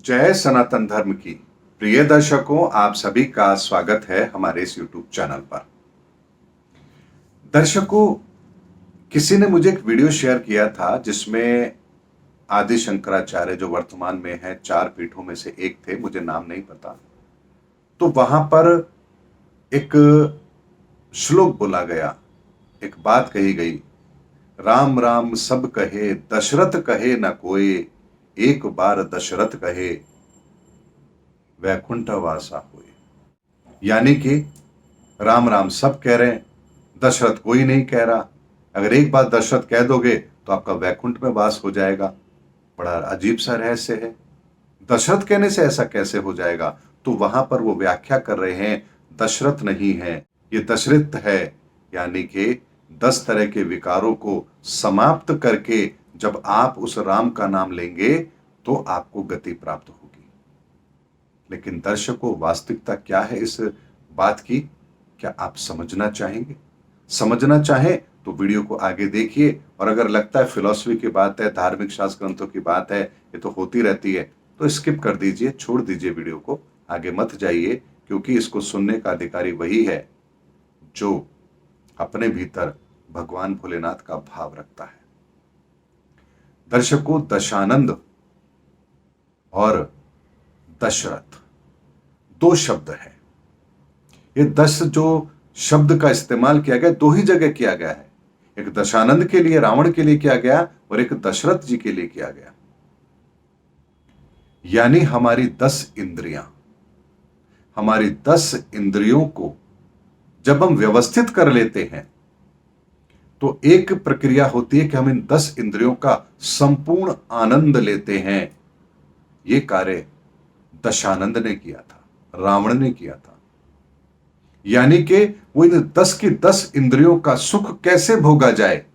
जय सनातन धर्म की प्रिय दर्शकों, आप सभी का स्वागत है हमारे इस YouTube चैनल पर। दर्शकों, किसी ने मुझे एक वीडियो शेयर किया था जिसमें आदि शंकराचार्य, जो वर्तमान में है 4 पीठों में से एक थे, मुझे नाम नहीं पता, तो वहां पर एक श्लोक बोला गया, एक बात कही गई, राम राम सब कहे दशरथ कहे न कोई, एक बार दशरथ कहे वैकुंठ वासा हुए। यानी कि राम राम सब कह रहे हैं, दशरथ कोई नहीं कह रहा। अगर एक बार दशरथ कह दोगे तो आपका वैकुंठ में वास हो जाएगा। बड़ा अजीब सा रहस्य है, दशरथ कहने से ऐसा कैसे हो जाएगा? तो वहां पर वो व्याख्या कर रहे हैं, दशरथ नहीं है, ये दशरथ है। यानी कि 10 तरह के विकारों को समाप्त करके जब आप उस राम का नाम लेंगे तो आपको गति प्राप्त होगी। लेकिन दर्शकों, वास्तविकता क्या है इस बात की? क्या आप समझना चाहेंगे? समझना चाहें तो वीडियो को आगे देखिए, और अगर लगता है फिलॉसफी की बात है, धार्मिक शास्त्र ग्रंथों की बात है, ये तो होती रहती है, तो स्किप कर दीजिए, छोड़ दीजिए वीडियो को, आगे मत जाइए, क्योंकि इसको सुनने का अधिकारी वही है जो अपने भीतर भगवान भोलेनाथ का भाव रखता है। दर्शकों, दशानंद और दशरथ 2 शब्द है। ये 10 जो शब्द का इस्तेमाल किया गया, 2 ही जगह किया गया है। एक दशानंद के लिए, रावण के लिए किया गया, और एक दशरथ जी के लिए किया गया। यानी हमारी 10 इंद्रियां, हमारी 10 इंद्रियों को जब हम व्यवस्थित कर लेते हैं तो एक प्रक्रिया होती है कि हम इन 10 इंद्रियों का संपूर्ण आनंद लेते हैं। यह कार्य दशानंद ने किया था, रावण ने किया था। यानी कि वो इन 10 की 10 इंद्रियों का सुख कैसे भोगा जाए,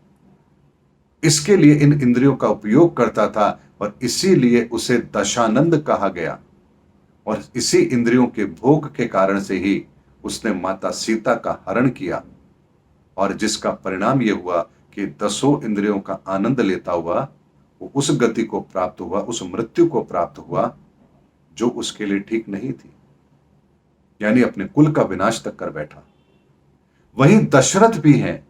इसके लिए इन इंद्रियों का उपयोग करता था, और इसीलिए उसे दशानंद कहा गया। और इसी इंद्रियों के भोग के कारण से ही उसने माता सीता का हरण किया, और जिसका परिणाम यह हुआ कि 10 इंद्रियों का आनंद लेता हुआ वो उस गति को प्राप्त हुआ, उस मृत्यु को प्राप्त हुआ जो उसके लिए ठीक नहीं थी। यानी अपने कुल का विनाश तक कर बैठा। वहीं दशरथ भी हैं,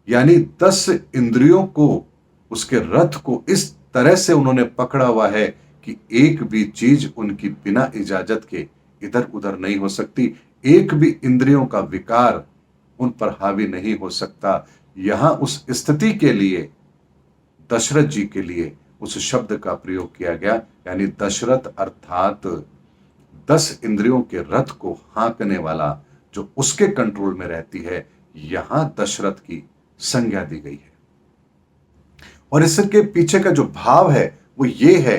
यानी 10 इंद्रियों को, उसके रथ को इस तरह से उन्होंने पकड़ा हुआ है कि एक भी चीज उनकी बिना इजाजत के इधर उधर नहीं हो सकती। एक भी इंद्रियों का विकार उन पर हावी नहीं हो सकता। यहां उस स्थिति के लिए, दशरथ जी के लिए उस शब्द का प्रयोग किया गया। यानी दशरथ अर्थात 10 इंद्रियों के रथ को हाँकने वाला, जो उसके कंट्रोल में रहती है, यहां दशरथ की संज्ञा दी गई है। और इसके पीछे का जो भाव है वो ये है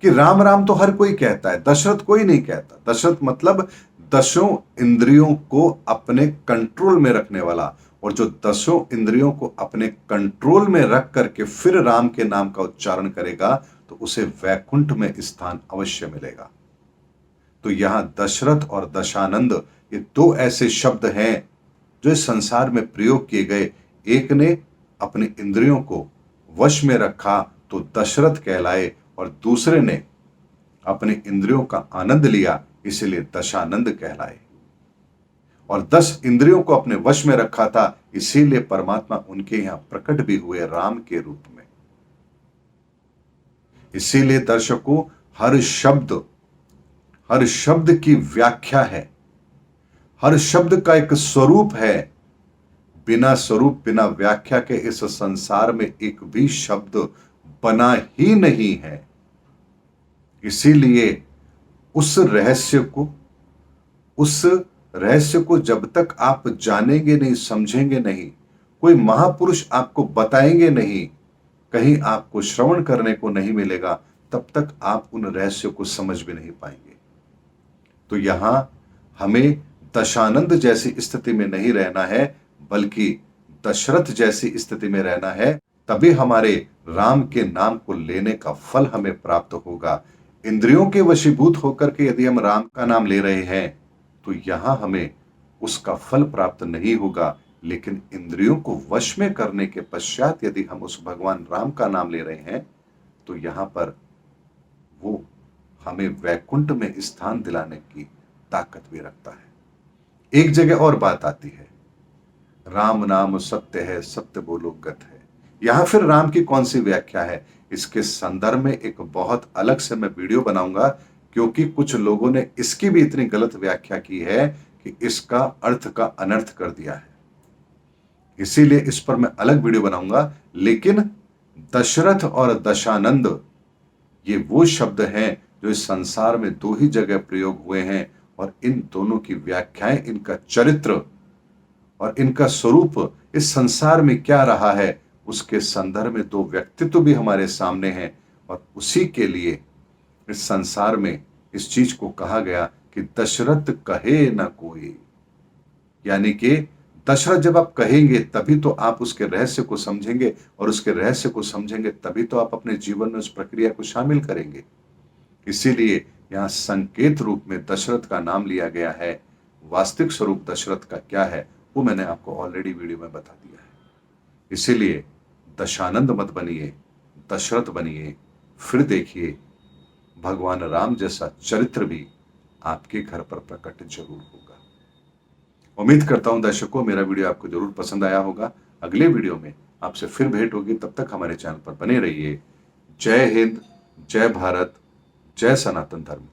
कि राम राम तो हर कोई कहता है, दशरथ कोई नहीं कहता। दशरथ मतलब 10 इंद्रियों को अपने कंट्रोल में रखने वाला, और जो 10 इंद्रियों को अपने कंट्रोल में रख करके फिर राम के नाम का उच्चारण करेगा तो उसे वैकुंठ में स्थान अवश्य मिलेगा। तो यहां दशरथ और दशानंद, ये 2 ऐसे शब्द हैं जो इस संसार में प्रयोग किए गए। एक ने अपनी इंद्रियों को वश में रखा तो दशरथ कहलाए, और दूसरे ने अपनी इंद्रियों का आनंद लिया, इसलिए दशानंद कहलाए। और 10 इंद्रियों को अपने वश में रखा था, इसीलिए परमात्मा उनके यहां प्रकट भी हुए राम के रूप में। इसीलिए दर्शकों, हर शब्द की व्याख्या है, हर शब्द का एक स्वरूप है। बिना स्वरूप, बिना व्याख्या के इस संसार में एक भी शब्द बना ही नहीं है। इसीलिए उस रहस्य को जब तक आप जानेंगे नहीं, समझेंगे नहीं, कोई महापुरुष आपको बताएंगे नहीं, कहीं आपको श्रवण करने को नहीं मिलेगा, तब तक आप उन रहस्यों को समझ भी नहीं पाएंगे। तो यहां हमें दशानंद जैसी स्थिति में नहीं रहना है, बल्कि दशरथ जैसी स्थिति में रहना है। तभी हमारे राम के नाम को लेने का फल हमें प्राप्त होगा। इंद्रियों के वशीभूत होकर के यदि हम राम का नाम ले रहे हैं तो यहां हमें उसका फल प्राप्त नहीं होगा। लेकिन इंद्रियों को वश में करने के पश्चात यदि हम उस भगवान राम का नाम ले रहे हैं तो यहां पर वो हमें वैकुंठ में स्थान दिलाने की ताकत भी रखता है। एक जगह और बात आती है, राम नाम सत्य है, सत्य बोलो गत है। यहां फिर राम की कौन सी व्याख्या है, इसके संदर्भ में एक बहुत अलग से मैं वीडियो बनाऊंगा, क्योंकि कुछ लोगों ने इसकी भी इतनी गलत व्याख्या की है कि इसका अर्थ का अनर्थ कर दिया है। इसीलिए इस पर मैं अलग वीडियो बनाऊंगा। लेकिन दशरथ और दशानंद ये वो शब्द हैं जो इस संसार में दो ही जगह प्रयोग हुए हैं, और इन दोनों की व्याख्याएं, इनका चरित्र और इनका स्वरूप इस संसार में क्या रहा है, उसके संदर्भ में दो व्यक्तित्व भी हमारे सामने हैं। और उसी के लिए इस संसार में इस चीज को कहा गया कि दशरथ कहे न कोई, यानी कि दशरथ जब आप कहेंगे तभी तो आप उसके रहस्य को समझेंगे, और उसके रहस्य को समझेंगे तभी तो आप अपने जीवन में उस प्रक्रिया को शामिल करेंगे। इसीलिए यहां संकेत रूप में दशरथ का नाम लिया गया है। वास्तविक स्वरूप दशरथ का क्या है वो मैंने आपको ऑलरेडी वीडियो में बता दिया है। इसीलिए दशानंद मत बनिए, दशरथ बनिए। फिर देखिए भगवान राम जैसा चरित्र भी आपके घर पर प्रकट जरूर होगा। उम्मीद करता हूं दर्शकों मेरा वीडियो आपको जरूर पसंद आया होगा। अगले वीडियो में आपसे फिर भेंट होगी, तब तक हमारे चैनल पर बने रहिए। जय हिंद, जय भारत, जय सनातन धर्म।